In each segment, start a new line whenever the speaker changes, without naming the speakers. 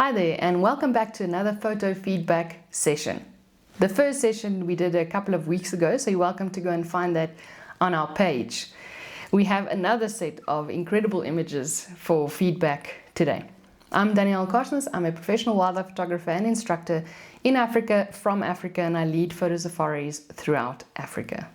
Hi there, and welcome back to another photo feedback session. The first session we did a couple of weeks ago, so you're welcome to go and find that on our page. We have another set of incredible images for feedback today. I'm Danielle. I'm a professional wildlife photographer and instructor in Africa, from Africa, and I lead photo safaris throughout Africa.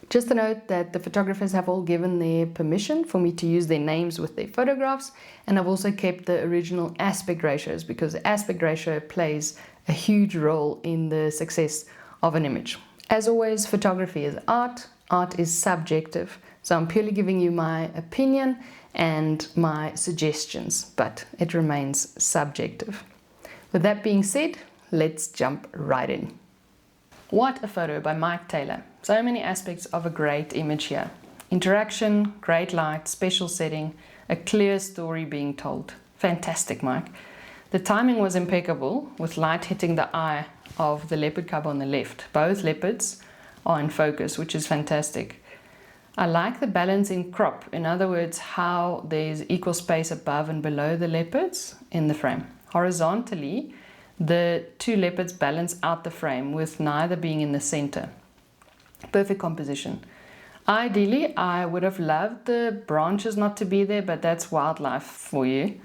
Just a note that the photographers have all given their permission for me to use their names with their photographs, and I've also kept the original aspect ratios because the aspect ratio plays a huge role in the success of an image. As always, photography is art, art is subjective, so I'm purely giving you my opinion and my suggestions, but it remains subjective. With that being said, let's jump right in. What a Photo by Mike Taylor. So many aspects of a great image here. Interaction, great light, special setting, a clear story being told. Fantastic, Mike. The timing was impeccable, with light hitting the eye of the leopard cub on the left. Both leopards are in focus, which is fantastic. I like the balance in crop. In other words, how there's equal space above and below the leopards in the frame. Horizontally, the two leopards balance out the frame with neither being in the center. Perfect composition. Ideally, I would have loved the branches not to be there, but that's wildlife for you.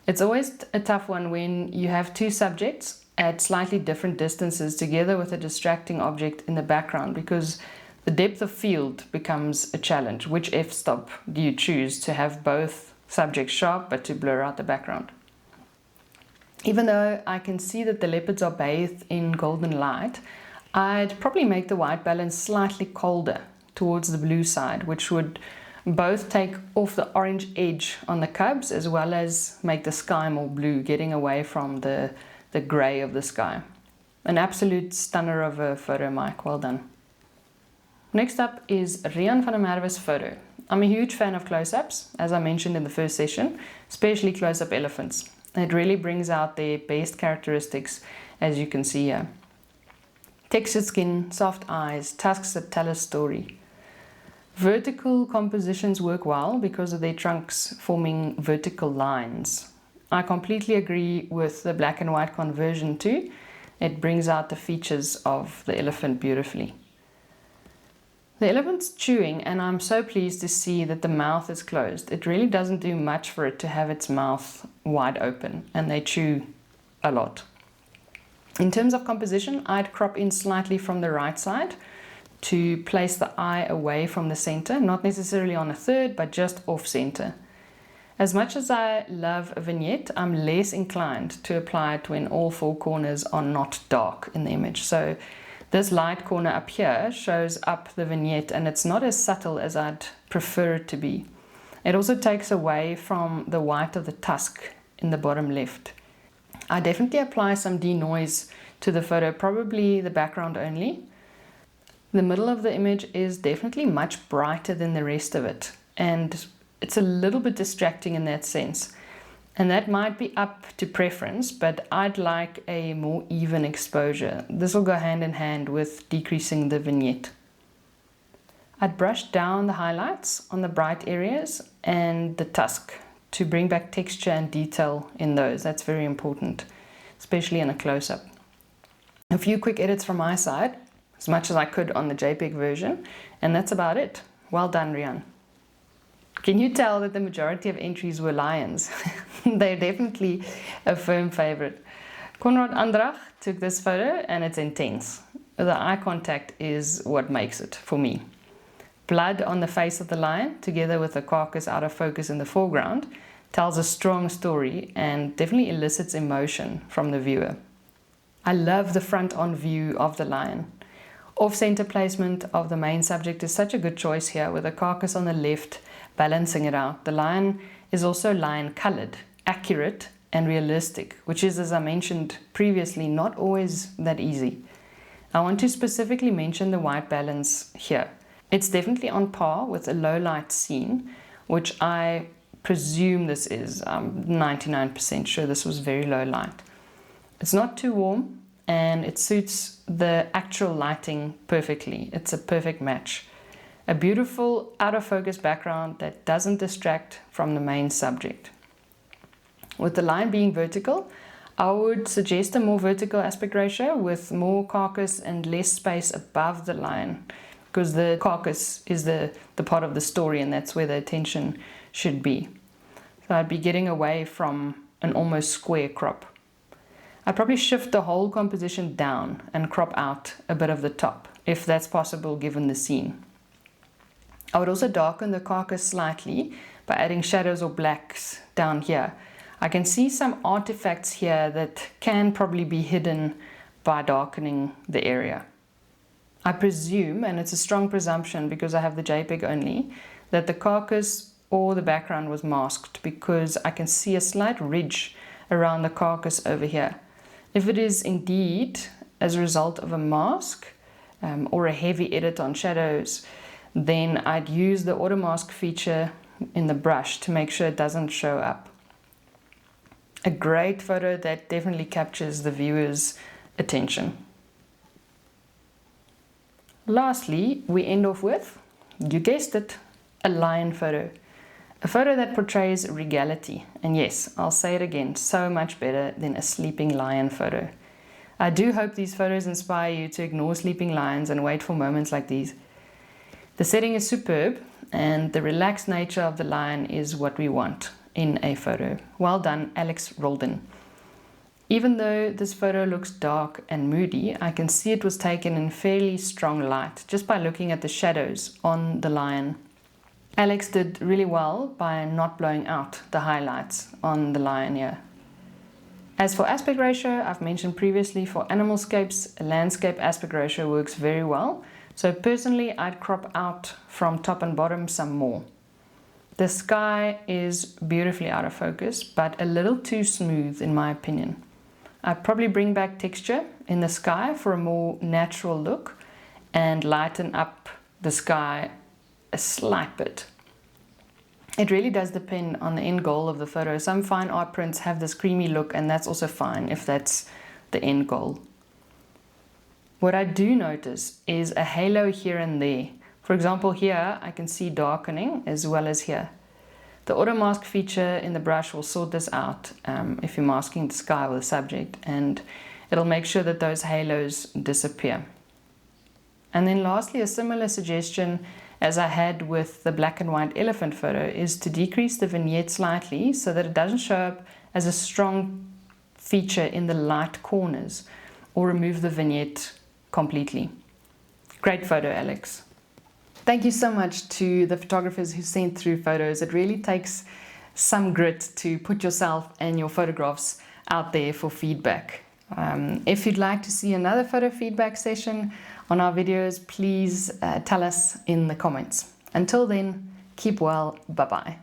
It's always a tough one when you have two subjects at slightly different distances together with a distracting object in the background, because the depth of field becomes a challenge. Which f-stop do you choose to have both subjects sharp but to blur out the background? Even though I can see that the leopards are bathed in golden light, I'd probably make the white balance slightly colder towards the blue side, which would both take off the orange edge on the cubs as well as make the sky more blue, getting away from the grey of the sky. An absolute stunner of a photo, Mike. Well done. Next up is Rian van der Merwe's photo. I'm a huge fan of close-ups, as I mentioned in the first session, especially close-up elephants. It really brings out their best characteristics, as you can see here. Textured skin, soft eyes, tusks that tell a story. Vertical compositions work well because of their trunks forming vertical lines. I completely agree with the black and white conversion too. It brings out the features of the elephant beautifully. The elephant's chewing, and I'm so pleased to see that the mouth is closed. It really doesn't do much for it to have its mouth wide open, and they chew a lot. In terms of composition, I'd crop in slightly from the right side to place the eye away from the center, not necessarily on a third, but just off center. As much as I love a vignette, I'm less inclined to apply it when all four corners are not dark in the image. So this light corner up here shows up the vignette, and it's not as subtle as I'd prefer it to be. It also takes away from the white of the tusk in the bottom left. I definitely apply some denoise to the photo, probably the background only. The middle of the image is definitely much brighter than the rest of it, and it's a little bit distracting in that sense. And that might be up to preference, but I'd like a more even exposure. This will go hand in hand with decreasing the vignette. I'd brush down the highlights on the bright areas and the tusk to bring back texture and detail in those. That's very important, especially in a close-up. A few quick edits from my side, as much as I could on the JPEG version, and that's about it. Well done, Rian. Can you tell that the majority of entries were lions? They're definitely a firm favorite. Konrad Andrach took this photo, and it's intense. The eye contact is what makes it for me. Blood on the face of the lion, together with the carcass out of focus in the foreground, tells a strong story and definitely elicits emotion from the viewer. I love the front-on view of the lion. Off-center placement of the main subject is such a good choice here, with the carcass on the left balancing it out. The lion is also lion-colored, accurate and realistic, which is, as I mentioned previously, not always that easy. I want to specifically mention the white balance here. It's definitely on par with a low light scene, which I presume this is. I'm 99% sure this was very low light. It's not too warm, and it suits the actual lighting perfectly. It's a perfect match. A beautiful out of focus background that doesn't distract from the main subject. With the line being vertical, I would suggest a more vertical aspect ratio with more carcass and less space above the line, because the carcass is the part of the story and that's where the attention should be. So I'd be getting away from an almost square crop. I'd probably shift the whole composition down and crop out a bit of the top, if that's possible given the scene. I would also darken the carcass slightly by adding shadows or blacks down here. I can see some artifacts here that can probably be hidden by darkening the area. I presume, and it's a strong presumption because I have the JPEG only, that the carcass or the background was masked because I can see a slight ridge around the carcass over here. If it is indeed as a result of a mask or a heavy edit on shadows, then I'd use the auto mask feature in the brush to make sure it doesn't show up. A great photo that definitely captures the viewer's attention. Lastly, we end off with, you guessed it, a lion photo. A photo that portrays regality. And yes, I'll say it again, so much better than a sleeping lion photo. I do hope these photos inspire you to ignore sleeping lions and wait for moments like these. The setting is superb, and the relaxed nature of the lion is what we want in a photo. Well done, Alex Roldan. Even though this photo looks dark and moody, I can see it was taken in fairly strong light just by looking at the shadows on the lion. Alex did really well by not blowing out the highlights on the lion here. As for aspect ratio, I've mentioned previously for animalscapes, a landscape aspect ratio works very well. So personally, I'd crop out from top and bottom some more. The sky is beautifully out of focus, but a little too smooth in my opinion. I'd probably bring back texture in the sky for a more natural look and lighten up the sky a slight bit. It really does depend on the end goal of the photo. Some fine art prints have this creamy look, and that's also fine if that's the end goal. What I do notice is a halo here and there. For example, here I can see darkening as well as here. The auto mask feature in the brush will sort this out if you're masking the sky with a subject, and it'll make sure that those halos disappear. And then lastly, a similar suggestion as I had with the black and white elephant photo is to decrease the vignette slightly so that it doesn't show up as a strong feature in the light corners, or remove the vignette completely. Great photo, Alex. Thank you so much to the photographers who sent through photos. It really takes some grit to put yourself and your photographs out there for feedback. If you'd like to see another photo feedback session on our videos, please tell us in the comments. Until then, keep well. Bye-bye.